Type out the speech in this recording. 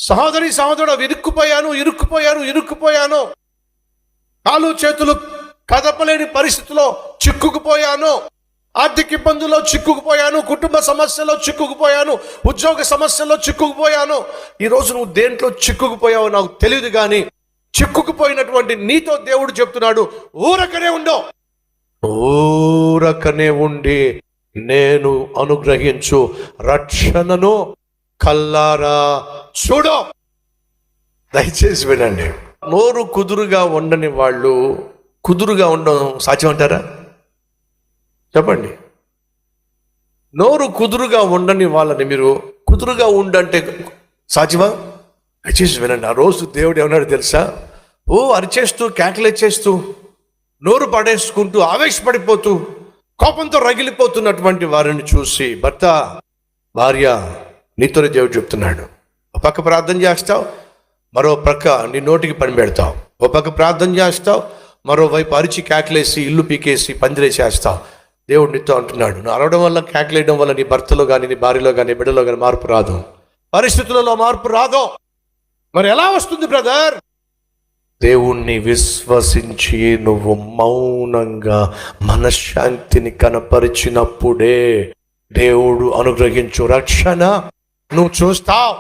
సహోదరుడు ఇరుక్కుపోయాను, కాలు చేతులు కదపలేని పరిస్థితిలో చిక్కుకుపోయాను, ఆర్థిక ఇబ్బందుల్లో చిక్కుకుపోయాను, కుటుంబ సమస్యలో చిక్కుకుపోయాను, ఉద్యోగ సమస్యలో చిక్కుకుపోయాను. ఈరోజు నువ్వు దేంట్లో చిక్కుకుపోయావో నాకు తెలియదు, కానీ చిక్కుకుపోయినటువంటి నీతో దేవుడు చెప్తున్నాడు, ఊరకనే ఉండి నేను అనుగ్రహించు రక్షణను కల్లారా చూడు. దయచేసి వినండి. నోరు కుదురుగా ఉండని వాళ్ళు కుదురుగా ఉండడం సాధ్యం అంటారా? చెప్పండి. నోరు కుదురుగా ఉండని వాళ్ళని మీరు కుదురుగా ఉండంటే సాధ్యమా? దయచేసి వినండి. ఆ రోజు దేవుడు ఏమన్నాడు తెలుసా? అరిచేస్తూ కేకలేచేస్తూ నోరు పడేసుకుంటూ ఆవేశపడిపోతూ కోపంతో రగిలిపోతున్నటువంటి వారిని చూసి భర్త, భార్య, నీతోనే దేవుడు చెప్తున్నాడు, ఒక పక్క ప్రార్థన చేస్తావు, మరో ప్రక్క నీ నోటికి పని పెడతావు. ఒక పక్క ప్రార్థన చేస్తావు, మరోవైపు అరిచి కేకలేసి ఇల్లు పీకేసి పందిరేసేస్తావు. దేవుడు నీతో అంటున్నాడు, నువ్వు అరవడం వల్ల కేకలేయడం వల్ల నీ భర్తలో కానీ నీ భార్యలో కానీ బిడ్డలో కానీ మార్పు రాదు, పరిస్థితులలో మార్పు రాదు. మరి ఎలా వస్తుంది బ్రదర్? దేవుణ్ణి విశ్వసించి నువ్వు మౌనంగా మనశ్శాంతిని కనపరిచినప్పుడే దేవుడు అనుగ్రహించు రక్షణ నువ్వు చూస్తావు.